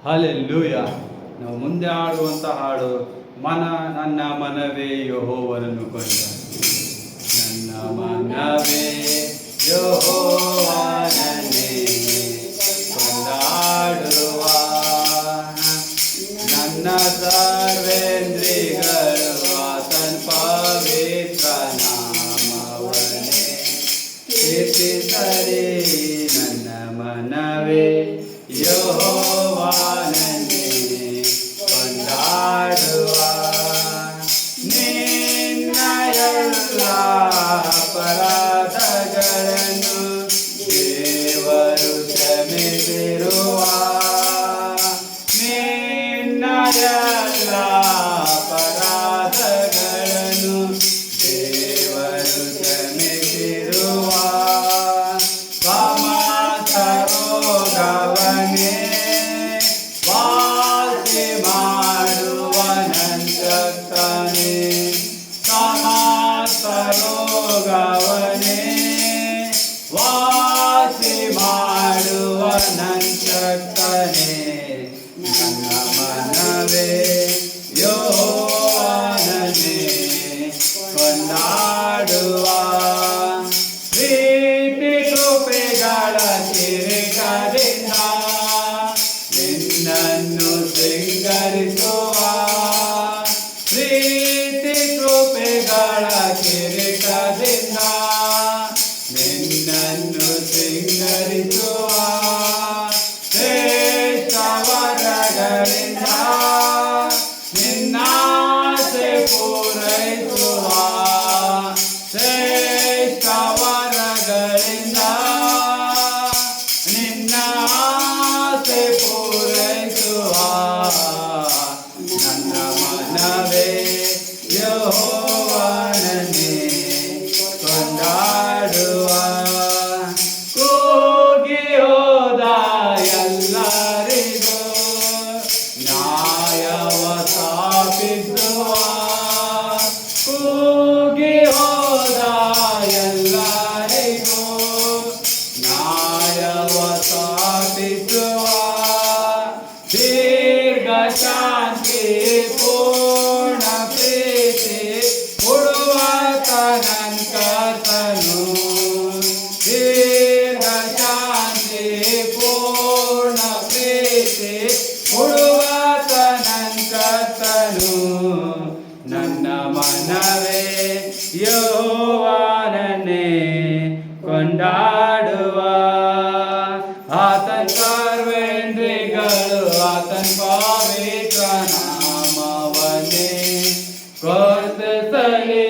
Hallelujah. ನಾವು ಮುಂದೆ ಹಾಡುವಂಥ ಹಾಡು ನನ್ನ ಮನವೇ ಯೆಹೋವನನ್ನು ಕೊಂಡಾಡು. ನನ್ನ ಮನವೇ ಯೆಹೋವನನ್ನೇ ಕೊಂಡಾಡುವ, ನನ್ನ ಸರ್ವೇಂದ್ರಿಯಗಳು ಆತನ ಪವಿತ್ರ ನಾಮವನ್ನೇ ಕೀರ್ತಿಸಲಿ. ನನ್ನ ಮನವೇ ಯೆಹೋವನನ್ನೇ ಕೊಂಡಾಡುವ, ನಿನ್ನ ಎಲ್ಲ ಅಪರಾಧಗಳನ್ನು ದೇವರು ಕ್ಷಮಿಸಿರುವ, ನಿನ್ನ ಎಲ್ಲ ಅಪರಾಧಗಳನ್ನು ದೇವರು ಕ್ಷಮಿಸಿರುವ, ರೋಗವನ್ನೇ ವಾಸಿ ಮಾಡುವ ನಂತಕ್ಕನೆ, ಸಮಸ್ತ ರೋಗವನ್ನೇ ವಾಸಿ ಮಾಡುವ ನಂತಕ್ಕನೆ. ನನ್ನ ಮನವೇ ಯೆಹೋವನನ್ನೇ ಕೊಂಡಾಡುವ, ಪ್ರೀತಿ ಕೃಪೆಗಳ ಕಿರೀಟದಿಂದ ನಿನ್ನನ್ನು ಸಿಂಗರಿಸುವ, ಪ್ರೀತಿ ಕೃಪೆಗಳ ಕಿರೀಟದಿಂದ ನಿನ್ನನ್ನು ಸಿಂಗರಿಸುವ, ಶ್ರೇಷ್ಠ ವರಗಳಿಂದ ನಿನ್ನಾಸೆ ಪೂರೈಸುವ, ಶ್ರೇಷ್ಠ ವರಗಳಿಂದ ನಿನ್ನ ಆಸೆ ಪೂರೈಸುವ. ನನ್ನ ಮನವೇ ಯೆಹೋವನನ್ನೇ ಕೊಂಡಾಡುವ, ಕೂಗಿ ಹೋದ ಎಲ್ಲರಿಗೂ ನ್ಯಾಯವ ಸ್ಥಾಪಿಸುವ, ಕೂಗಿ ಹೋದ ಎಲ್ಲರಿಗೂ ನ್ಯಾಯವ ಸ್ಥಾಪಿಸುವ, ದೀರ್ಘ ಶಾಂತಿ ಪೂರ್ಣ ಪ್ರೀತಿ ಕೊಡುವ ತನಂಕರ್ತನು, ದೀರ್ಘ ಶಾಂತಿ ಪೂರ್ಣ ಪ್ರೀತಿ ಕೊಡುವ ತನಂಕರ್ತನು. ನನ್ನ ಮನವೇ ಯೆಹೋವನನ್ನೇ ಕೊಂಡಾಡುವ, ಆತನ ಸರ್ವೇಂದ್ರಿಯಗಳು ಆತನ ಪವಿತ್ರ ನಾಮವನ್ನೇ ಕೊಂಡಾಡಲಿ.